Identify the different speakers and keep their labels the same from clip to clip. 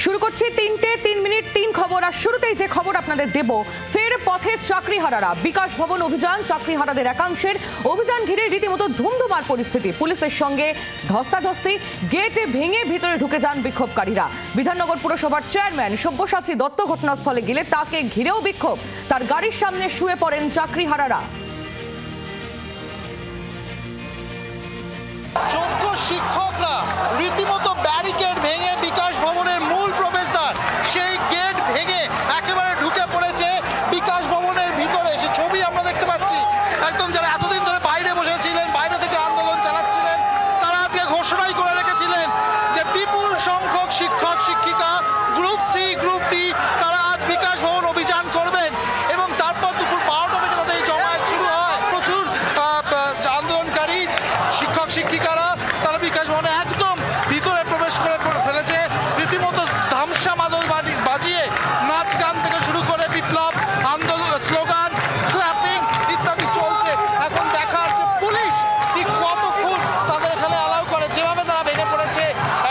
Speaker 1: শুরু করছি 3 মিনিট 3 খবর। আর শুরুতেই যে খবর আপনাদের দেব, ফের পথে চাকরিহারারা। বিকাশ ভবন অভিযান, চাকরিহারাদের একাংশের অভিযান ঘিরে রীতিমতো ধুমধুমার পরিস্থিতি। পুলিশের সঙ্গে ধস্তাধস্তি, গেটে ভেঙে ভিতরে ঢুকে যান বিক্ষোভকারীরা। বিধাননগর পুরসভার চেয়ারম্যান সব্যসাচী দত্ত ঘটনাস্থলে গেলে তাকে ঘিরেও বিক্ষোভ। তার গাড়ির সামনে শুয়ে পড়েন চাকরিহারারা।
Speaker 2: যোগ্য শিক্ষকরা রীতিমতো ব্যারিকেড ভেঙে বিকাশ ভবনের মূল প্রবেশদ্বার, সেই গেট ভেঙে একেবারে ঢুকে পড়েছে বিকাশ ভবনের ভিতরে। সে ছবি আমরা দেখতে পাচ্ছি। একদম যারা এতদিন ধরে বাইরে বসেছিলেন, বাইরে থেকে আন্দোলন চালাচ্ছিলেন, তারা আজকে ঘোষণাই করে রেখেছিলেন যে বিপুল সংখ্যক শিক্ষক শিক্ষিকা গ্রুপ সি, গ্রুপ ডি তারা আজ বিকাশ ভবন অভিযান করবেন। এবং তারপর দুপুর 12টা থেকে তাদের জমায়েত শুরু হয়। প্রচুর আন্দোলনকারী শিক্ষক শিক্ষিকারা তারা বিকাশ ভবনে একদম ভিতরে প্রবেশ করে ফেলেছে। রীতিমতো ধামসা মাদল বাজিয়ে নাচ গান থেকে শুরু করে বিপ্লব আন্দোলন, স্লোগান, ক্ল্যাপিং ইত্যাদি চলছে। এখন দেখার যে পুলিশ ঠিক কতক্ষণ তাদের এখানে অ্যালাউ করে। যেভাবে তারা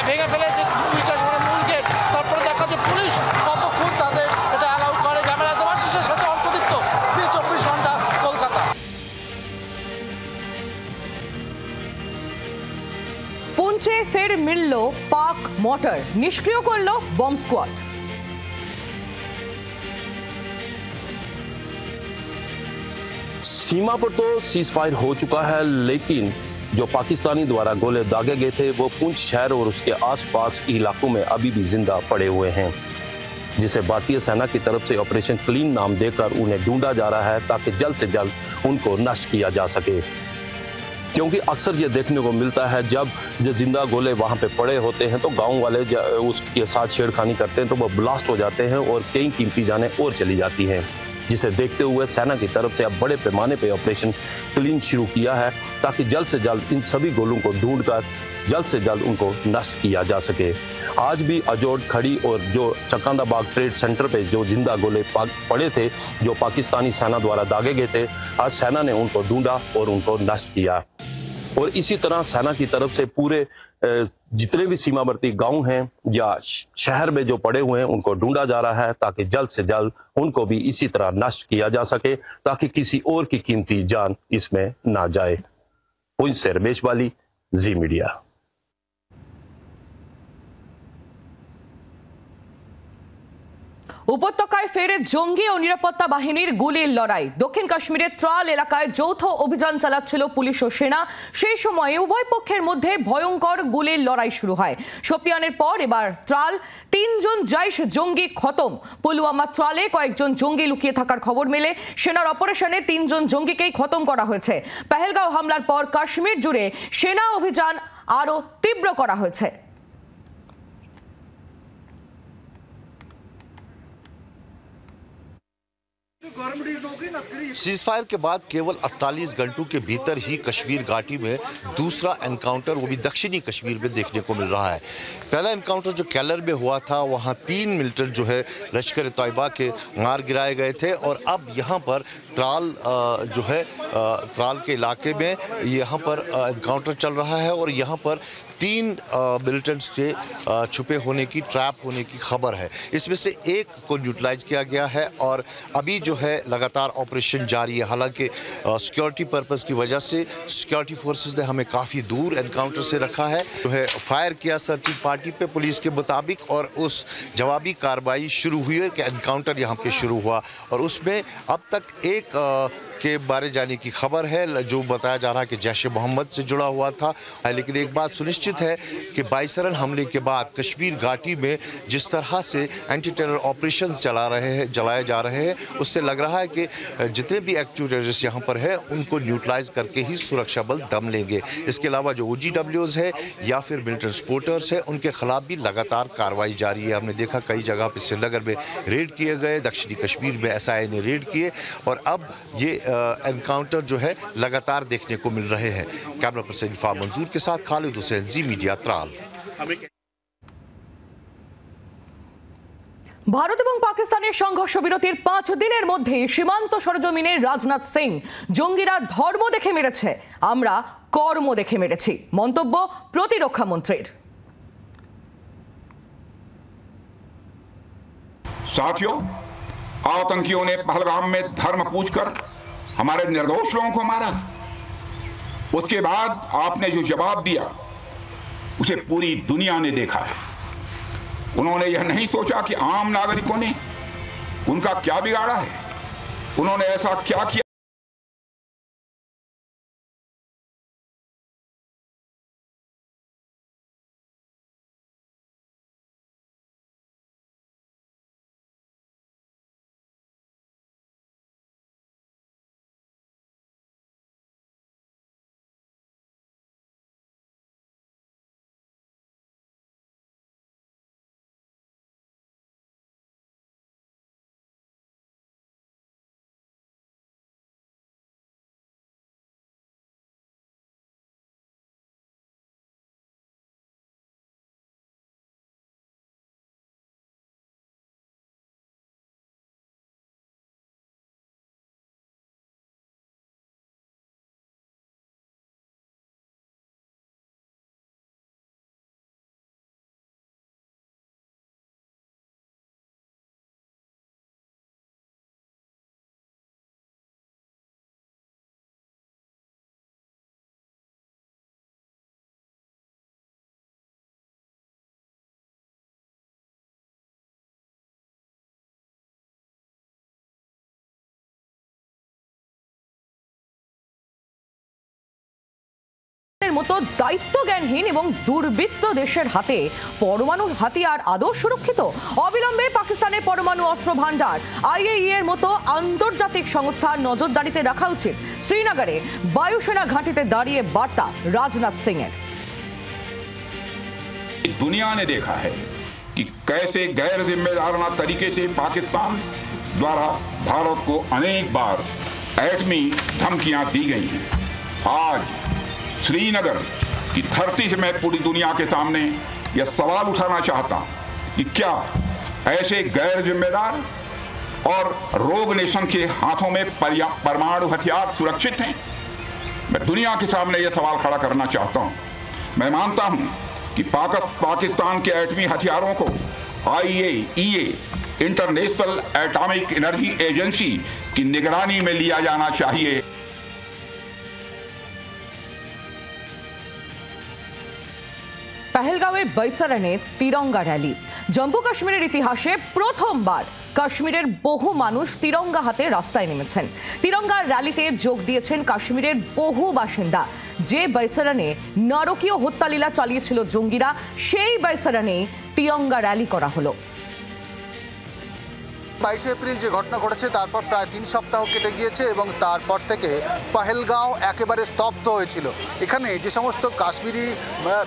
Speaker 2: ভেঙে ফেলেছে বিকাশ ভবনের মূল গেট, তারপরে দেখা যে পুলিশ কতক্ষণ তাদের এটা অ্যালাউ করে। ক্যামেরা দেবাশিসের সাথে অল্পদীপ্ত, 24 ঘন্টা, কলকাতা।
Speaker 1: পুঞ্চে ফের মিলল পাক মোটর, নিষ্ক্রিয় করল বম স্কোয়াড।
Speaker 3: सीमा पर तो सीज फायर हो चुका है, लेकिन जो पाकिस्तानी द्वारा गोले दागे गए थे वो पुंछ शहर और उसके आसपास इलाकों में अभी भी जिंदा पड़े हुए हैं, जिसे भारतीय सेना की तरफ से ऑपरेशन क्लीन नाम देकर उन्हें ढूंढा जा रहा है ताकि जल्द से जल्द उनको नष्ट किया जा सके। क्योंकि अक्सर ये देखने को मिलता है जब जो जिंदा गोले वहां पे पड़े होते हैं तो गांव वाले उसके साथ छेड़खानी करते हैं तो वो ब्लास्ट हो जाते हैं और कई कीमती जानें और चली जाती हैं, जिसे देखते हुए सेना की तरफ से अब बड़े पैमाने पे ऑपरेशन क्लीन शुरू किया है ताकि जल्द से जल्द इन सभी गोलों को ढूंढकर जल्द से जल्द उनको नष्ट किया जा सके। आज भी अजोड, खड़ी और जो चकांदाबाग ट्रेड सेंटर पे जो जिंदा गोले पड़े थे जो पाकिस्तानी सेना द्वारा दागे गए थे, आज सेना ने उनको ढूंढा और उनको नष्ट किया। और इसी तरह सेना की तरफ से पूरे जितने भी सीमावर्ती गांव हैं या शहर में जो पड़े हुए हैं उनको ढूंढा जा रहा है ताकि जल्द से जल्द उनको भी इसी तरह नष्ट किया जा सके ताकि किसी और की कीमती जान इसमें ना जाए। पुंछ से रमेश वाली, जी मीडिया।
Speaker 1: উপত্যকায় ফের জঙ্গি ও নিরাপত্তা বাহিনীর গুলির লড়াই। দক্ষিণ কাশ্মীরের ত্রাল এলাকায় যৌথ অভিযান চালাচ্ছিল পুলিশ ও সেনা। সেই সময়ে উভয় পক্ষের মধ্যে ভয়ঙ্কর গুলির লড়াই শুরু হয়। শোপিয়ানের পর এবার ত্রাল, 3 জন জাইশ জঙ্গি খতম। পুলওয়ামা ত্রালে কয়েকজন জঙ্গি লুকিয়ে থাকার খবর মেলে। সেনার অপারেশনে 3 জন জঙ্গিকেই খতম করা হয়েছে। পেহেলগাঁও হামলার পর কাশ্মীর জুড়ে সেনা অভিযান আরো তীব্র করা হয়েছে।
Speaker 4: सीज फायर के बाद केवल 48 घंटों के भीतर ही कश्मीर घाटी में दूसरा एनकाउंटर, वो भी दक्षिणी कश्मीर में देखने को मिल रहा है। पहला एनकाउंटर जो कैलर में हुआ था वहाँ 3 मिलिटेंट जो है लश्कर तैयबा के मार गिराए गए थे और अब यहाँ पर त्राल जो है त्राल के इलाके में यहाँ पर एनकाउंटर चल रहा है और यहाँ पर 3 मिलिटेंट्स के छुपे होने की, ट्रैप होने की खबर है। इसमें से एक को न्यूट्रलाइज किया गया है और अभी जो है लगातार ऑपरेशन जारी है। हालांकि सिक्योरिटी पर्पस की वजह से सिक्योरिटी फोर्सेस ने हमें काफ़ी दूर एनकाउंटर से रखा है। जो है फायर किया सर्चिंग पार्टी पे पुलिस के मुताबिक और उस जवाबी कार्रवाई शुरू हुई है कि एनकाउंटर यहाँ पे शुरू हुआ और उसमें अब तक एक के मारे जाने की खबर है जो बताया जा रहा है कि जैश ए मोहम्मद से जुड़ा हुआ था। लेकिन एक बात सुनिश्चित है कि बाईसरन हमले के बाद कश्मीर घाटी में जिस तरह से एंटी टेरर ऑपरेशंस चलाए जा रहे हैं उससे लग रहा है कि जितने भी एक्टिव टेररिस्ट यहाँ पर है उनको न्यूट्रलाइज करके ही सुरक्षा बल दम लेंगे। इसके अलावा जो OGWs है या फिर मिलिटेंट सपोर्टर्स है उनके खिलाफ भी लगातार कार्रवाई जारी है। हमने देखा कई जगह पर श्रीनगर में रेड किए गए, दक्षिणी कश्मीर में SIA ने रेड किए और अब ये एनकाउंटर जो है लगातार देखने को मिल रहे हैं। कैमरा पर्सन इरफान मंजूर के साथ खालिद हुसैन, जी मीडिया, त्राल।
Speaker 1: ভারত এবং পাকিস্তানের সংঘর্ষ বিরতির 5 দিনের মধ্যে সীমান্ত সরজমিনে রাজনাথ সিং, জঙ্গিরা ধর্ম দেখে মেরেছে, আমরা কর্ম দেখে মেরেছি, মন্তব্য প্রতিরক্ষা মন্ত্রীর।
Speaker 5: साथियों, आतंकियों ने पहलगाम में धर्म पूछकर हमारे निर्दोष लोगों को मारा। उसके बाद आपने जो जवाब दिया उसे पूरी दुनिया ने देखा है। उन्होंने यह नहीं सोचा कि आम नागरिकों ने उनका क्या बिगाड़ा है, उन्होंने ऐसा क्या किया।
Speaker 1: মতো দায়িত্বজ্ঞানহীন এবং দুর্বৃত্ত দেশের হাতে পরমাণু হাতিয়ার আদৌ সুরক্ষিত? অবিলম্বে পাকিস্তানের পরমাণু অস্ত্র ভান্ডার IAEA এর মতো আন্তর্জাতিক সংস্থার নজরদারিতে রাখা উচিত। শ্রীনগরে বায়ুসেনা ঘাঁটিতে দাঁড়িয়ে বার্তা রাজনাথ সিং এর।
Speaker 5: दुनिया ने देखा है कि कैसे गैर जिम्मेदाराना तरीके से पाकिस्तान द्वारा भारत को अनेक बार एटमी धमकियां दी गई हैं। आज श्रीनगर की धरती से मैं पूरी दुनिया के सामने यह सवाल उठाना चाहता हूं कि क्या ऐसे गैर जिम्मेदार और रोग नेशन के हाथों में परमाणु हथियार सुरक्षित हैं? मैं दुनिया के सामने यह सवाल खड़ा करना चाहता हूं। मैं मानता हूं कि पाकिस्तान के एटमी हथियारों को IAEA international atomic energy agency की निगरानी में लिया जाना चाहिए।
Speaker 1: পহেলগাঁওয়ের বৈসারানে তিরঙ্গা র্যালি। জম্মু কাশ্মীরের ইতিহাসে প্রথমবার কাশ্মীরের বহু মানুষ তিরঙ্গা হাতে রাস্তায় নেমেছেন। তিরঙ্গার র্যালিতে যোগ দিয়েছেন কাশ্মীরের বহু বাসিন্দা। যে বৈসারানে নারকীয় হত্যালীলা চালিয়েছিল জঙ্গিরা, সেই বৈসারানে তিরঙ্গা র্যালি করা হলো।
Speaker 2: 22 এপ্রিল যে ঘটনা ঘটেছে তারপর প্রায় 3 সপ্তাহ কেটে গিয়েছে এবং তারপর থেকে পহেলগাঁও একেবারে স্তব্ধ হয়েছিল। এখানে যে সমস্ত কাশ্মীরি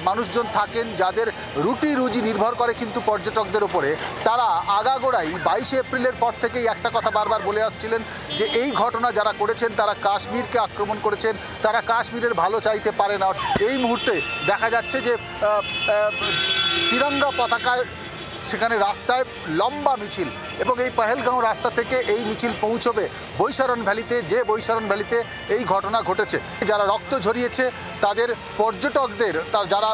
Speaker 2: মানুষজন থাকেন, যাদের রুটি রুজি নির্ভর করে কিন্তু পর্যটকদের উপরে, তারা আগাগোড়াই 22 এপ্রিলের পর থেকেই একটা কথা বারবার বলে আসছিলেন যে এই ঘটনা যারা করেছেন তারা কাশ্মীরকে আক্রমণ করেছেন, তারা কাশ্মীরের ভালো চাইতে পারে না। এই মুহূর্তে দেখা যাচ্ছে যে তিরঙ্গা পতাকায় সেখানে রাস্তায় লম্বা মিছিল এবং এই পহেলগাঁও রাস্তা থেকে এই মিছিল পৌঁছবে বৈশারণ ভ্যালিতে, যে বৈশারণ ভ্যালিতে এই ঘটনা ঘটেছে। যারা রক্ত ঝরিয়েছে তাদের পর্যটকদের যারা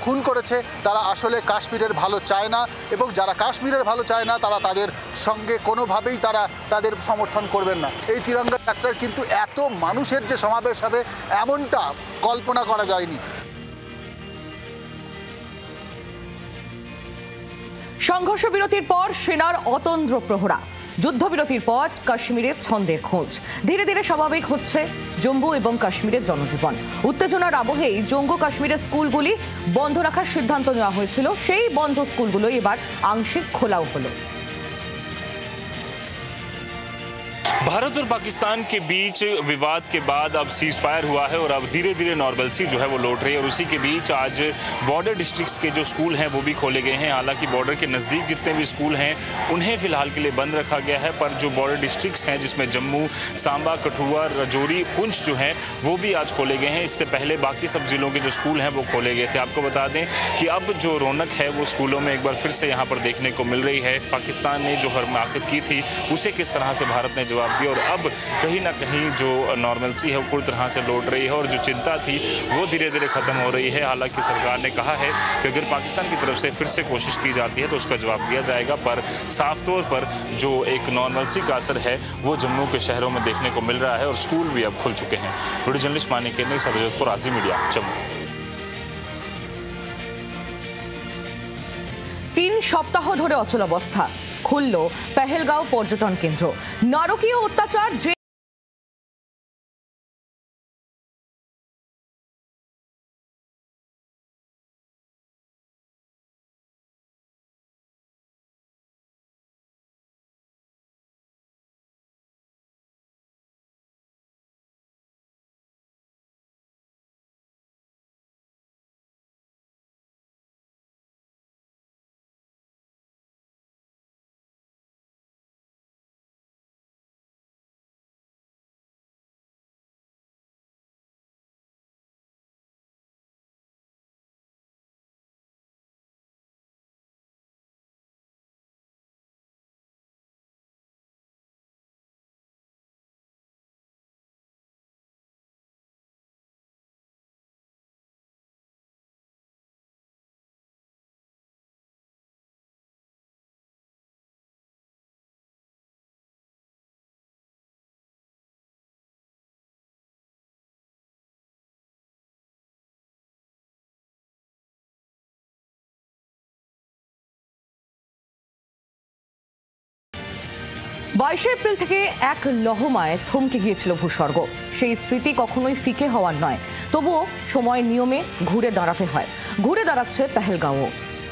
Speaker 2: খুন করেছে তারা আসলে কাশ্মীরের ভালো চায় না এবং যারা কাশ্মীরের ভালো চায় না তারা তাদের সঙ্গে কোনোভাবেই তারা তাদের সমর্থন করবেন না। এই তিরঙ্গা যাত্রার কিন্তু এত মানুষের যে সমাবেশ হবে এমনটা কল্পনা করা যায়নি।
Speaker 1: সংঘর্ষ বিরতির পর সেনার অতন্দ্র প্রহরা। যুদ্ধবিরতির পর কাশ্মীরের ছন্দের খোঁজ। ধীরে ধীরে স্বাভাবিক হচ্ছে জম্মু এবং কাশ্মীরের জনজীবন। উত্তেজনার আবহেই জম্মু কাশ্মীরের স্কুলগুলি বন্ধ রাখার সিদ্ধান্ত নেওয়া হয়েছিল। সেই বন্ধ স্কুলগুলো এবার আংশিক খোলাও হলো।
Speaker 6: भारत और पाकिस्तान के बीच विवाद के बाद अब सीज फायर हुआ है और अब धीरे धीरे नॉर्मलसी जो है वो लौट रही है और उसी के बीच आज बॉर्डर डिस्ट्रिक्ट्स के जो स्कूल हैं वो भी खोले गए हैं। हालांकि बॉर्डर के नज़दीक जितने भी स्कूल हैं उन्हें फ़िलहाल के लिए बंद रखा गया है, पर जो बॉर्डर डिस्ट्रिक्ट्स हैं जिसमें जम्मू, सांबा, कठुआ, राजौरी, पुंछ जो हैं वो भी आज खोले गए हैं। इससे पहले बाकी सब ज़िलों के जो स्कूल हैं वो खोले गए थे। आपको बता दें कि अब जो रौनक है वो स्कूलों में एक बार फिर से यहाँ पर देखने को मिल रही है। पाकिस्तान ने जो हरमाकत की थी उसे किस तरह से भारत ने जवाब दी और अब कहीं ना कहीं जो नॉर्मलसी है वो पूरी तरह से लौट रही है और जो चिंता थी वो धीरे धीरे खत्म हो रही है। हालांकि सरकार ने कहा है कि अगर पाकिस्तान की तरफ से फिर से कोशिश की जाती है तो उसका जवाब दिया जाएगा, पर साफ तौर पर जो एक नॉर्मलसी का असर है वो जम्मू के शहरों में देखने को मिल रहा है और स्कूल भी अब खुल चुके हैं। वीडियो जर्नलिस्ट मानिक के नई सरजतपुर आज़ी मीडिया जम्मू।
Speaker 1: 3 সপ্তাহ ধরে অচলাবস্থা, খুলল পেহেলগাঁও পর্যটন কেন্দ্র। নারকীয় অত্যাচার যে বাইশে এপ্রিল থেকে এক লহমায় থমকে গিয়েছিল ভূস্বর্গ। সেই স্মৃতি কখনোই ফিকে হওয়ার নয়, তবুও সময় নিয়মে ঘুরে দাঁড়াতে হয়। ঘুরে দাঁড়াচ্ছে পেহেলগাঁও।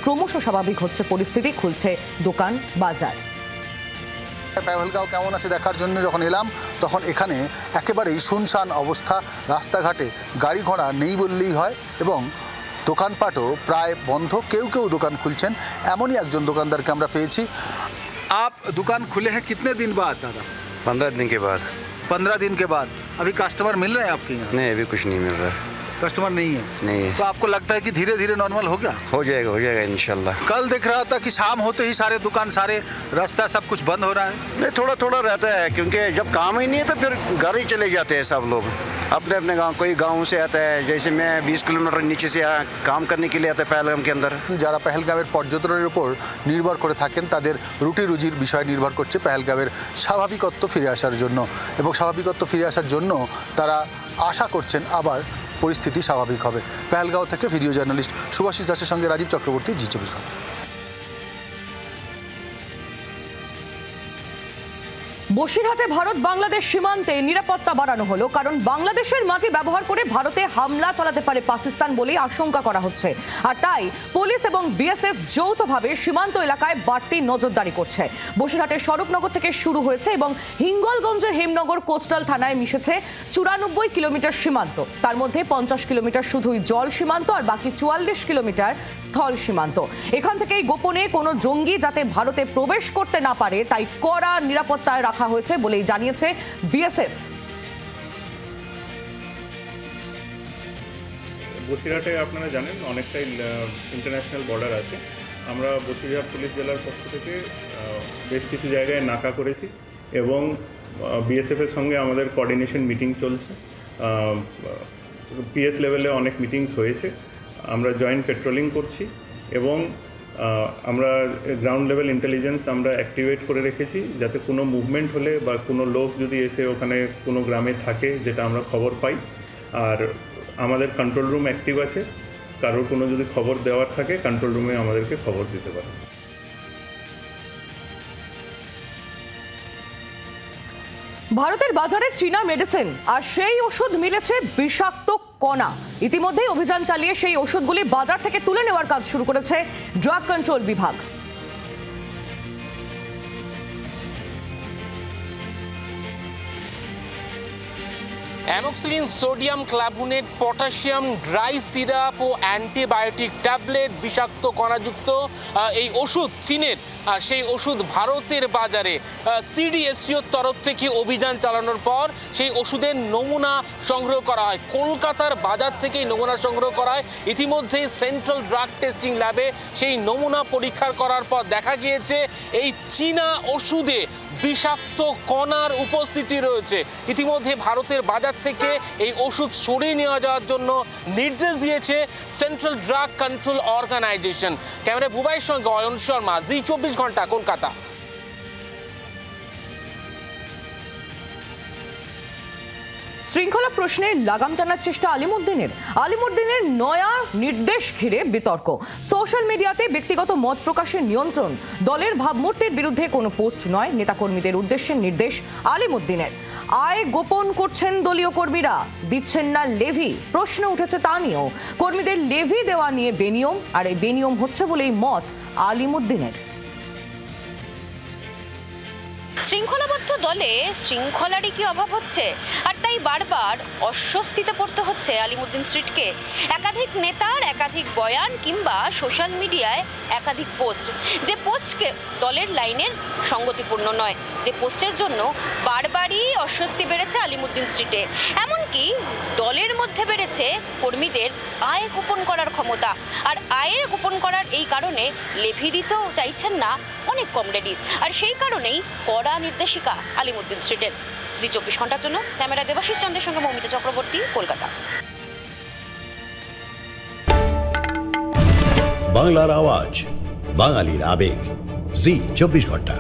Speaker 1: ক্রমশ স্বাভাবিক হচ্ছে পরিস্থিতি, খুলছে দোকান বাজার।
Speaker 7: পেহেলগাঁও কেমন আছে দেখার জন্য যখন এলাম তখন এখানে একেবারেই শুনশান অবস্থা, রাস্তাঘাটে গাড়ি ঘোড়া নেই বললেই হয় এবং দোকানপাটও প্রায় বন্ধ, কেউ কেউ দোকান খুলছেন। এমনই একজন দোকানদারকে আমরা পেয়েছি। आप दुकान खुले हैं कितने दिन बाद दादा?
Speaker 8: 15 दिन के बाद।
Speaker 7: 15 दिन के बाद। अभी कस्टमर मिल रहे हैं आपके यहाँ?
Speaker 8: नहीं, अभी कुछ नहीं मिल रहा है।
Speaker 7: कस्टमर नहीं है?
Speaker 8: नहीं है।
Speaker 7: तो आपको लगता है कि धीरे धीरे नॉर्मल हो गया?
Speaker 8: हो जाएगा इंशाल्लाह।
Speaker 7: कल देख रहा था कि शाम होते ही सारे दुकान, सारे रास्ता सब कुछ बंद हो रहा है।
Speaker 8: नहीं, थोड़ा थोड़ा रहता है क्योंकि जब काम ही नहीं है तो फिर घर ही चले जाते हैं सब लोग अपने अपने गांव। कोई गांव से आता है, जैसे मैं 20 किलोमीटर नीचे से काम करने के लिए आता है पहलगाम के अंदर।
Speaker 7: যারা পেহেলগাঁওয়ের পর্যটনের উপর নির্ভর করে থাকেন তাদের রুটি রুজির বিষয় নির্ভর করছে পেহেলগাঁওয়ের স্বাভাবিকত্ব ফিরে আসার জন্য, এবং স্বাভাবিকত্ব ফিরে আসার জন্য তারা আশা করছেন আবার পরিস্থিতি স্বাভাবিক হবে। পেহেলগাঁও থেকে ভিডিও জার্নালিস্ট সুভাষিস দাসের সঙ্গে রাজীব চক্রবর্তী, জি 24 ঘন্টা।
Speaker 1: বসিরহাটে ভারত বাংলাদেশ সীমান্তে নিরাপত্তা বাড়ানো হলো, কারণ বাংলাদেশের মাটি ব্যবহার করে ভারতে হামলা চালাতে পারে পাকিস্তান বলেই আশঙ্কা করা হচ্ছে। আর তাই পুলিশ এবং বিএসএফ যৌথভাবে সীমান্ত এলাকায় বাড়তি নজরদারি করছে। বসিরহাটের স্বরূপনগর থেকে শুরু হয়েছে এবং হিঙ্গলগঞ্জের হেমনগর কোস্টাল থানায় মিশেছে 94 কিলোমিটার সীমান্ত। তার মধ্যে 50 কিলোমিটার শুধুই জল সীমান্ত আর বাকি 44 কিলোমিটার স্থল সীমান্ত। এখান থেকেই গোপনে কোনো জঙ্গি যাতে ভারতে প্রবেশ করতে না পারে তাই কড়া নিরাপত্তায় রাখা হয়েছে বলেই জানিয়েছে বিএসএফ।
Speaker 9: বসিরহাটে আপনারা জানেন অনেকটাই ইন্টারন্যাশনাল বর্ডার আছে। আমরা বসিরহাট পুলিশ জেলার পক্ষ থেকে বেশ কিছু জায়গায় নাকা করেছি এবং বিএসএফের সঙ্গে আমাদের কোঅর্ডিনেশন মিটিং চলছে। পিএস লেভেলে অনেক মিটিংস হয়েছে। আমরা জয়েন্ট পেট্রোলিং করছি এবং আমরা গ্রাউন্ড লেভেল ইন্টেলিজেন্স আমরা অ্যাক্টিভেট করে রেখেছি, যাতে কোনো মুভমেন্ট হলে বা কোনো লোক যদি এসে ওখানে কোনো গ্রামে থাকে যেটা আমরা খবর পাই। আর আমাদের কন্ট্রোল রুম অ্যাক্টিভ আছে, কারোর কোনো যদি খবর দেওয়ার থাকে কন্ট্রোল রুমে আমাদেরকে খবর দিতে পারে।
Speaker 1: ভারতের বাজারে চীনা মেডিসিন আর সেই ওষুধ মিলেছে বিষাক্ত কণা। ইতিমধ্যেই অভিযান চালিয়ে সেই ওষুধগুলি বাজার থেকে তুলে নেওয়ার কাজ শুরু করেছে ড্রাগ কন্ট্রোল বিভাগ।
Speaker 10: Amoxicillin, sodium clavulanate, potassium, dry syrup ও অ্যান্টিবায়োটিক ট্যাবলেট, বিষাক্ত কণাযুক্ত এই ওষুধ চীনের, সেই ওষুধ ভারতের বাজারে সিডিএসইর তরফ থেকে অভিযান চালানোর পর সেই ওষুধের নমুনা সংগ্রহ করা হয়। কলকাতার বাজার থেকেই নমুনা সংগ্রহ করা হয়। ইতিমধ্যে সেন্ট্রাল ড্রাগ টেস্টিং ল্যাবে সেই নমুনা পরীক্ষা করার পর দেখা গিয়েছে এই চীনা ওষুধে বিষাক্ত কণার উপস্থিতি রয়েছে। ইতিমধ্যে ভারতের বাজার থেকে এই ওষুধ সরিয়ে নেওয়া যাওয়ার জন্য নির্দেশ দিয়েছে central drug control organisation. Camera বুবাইয়ের সঙ্গে অয়ন শর্মা, জি 24 ঘন্টা, কলকাতা।
Speaker 1: শৃঙ্খলা প্রশ্নে লাগাম টানার চেষ্টা আলিমুদ্দিনের নয়া নির্দেশ ঘিরে বিতর্ক। সোশ্যাল মিডিয়াতে ব্যক্তিগত মত প্রকাশের নিয়ন্ত্রণ, দলের ভাবমূর্তির বিরুদ্ধে কোনো পোস্ট নয়, নেতাকর্মীদের উদ্দেশ্যে নির্দেশ আলিমুদ্দিনের। আয় গোপন করছেন দলীয় কর্মীরা, দিচ্ছেন না লেভি, প্রশ্ন উঠেছে তা নিয়েও। কর্মীদের লেভি দেওয়া নিয়ে বেনিয়ম, আর এই বেনিয়ম হচ্ছে বলেই মত আলিমুদ্দিনের।
Speaker 11: শৃঙ্খলাবদ্ধ দলে শৃঙ্খলারই কি অভাব হচ্ছে? আর তাই বারবার অস্বস্তিতে পড়তে হচ্ছে আলিমুদ্দিন স্ট্রিটকে। একাধিক নেতার একাধিক বয়ান কিংবা সোশ্যাল মিডিয়ায় একাধিক পোস্ট, যে পোস্টকে দলের লাইনের সঙ্গতিপূর্ণ নয়, যে পোস্টের জন্য বারবারই অস্বস্তি বেড়েছে আলিমুদ্দিন স্ট্রিটে। এমনকি দলের মধ্যে বেড়েছে কর্মীদের আয় গোপন করার ক্ষমতা। আর আয়ের গোপন করার এই কারণে লেভি দিতেও চাইছেন না অনেক কমরেডি। আর সেই কারণেই কড়া নির্দেশিকা আলিমুদ্দিন স্ট্রিটের। জি 24 ঘন্টার জন্য ক্যামেরা দেবাশিস চন্দ্রের সঙ্গে মৌমিতা চক্রবর্তী, কলকাতা।
Speaker 12: বাংলার আওয়াজ, বাঙালির আবেগ, জি 24 ঘন্টা।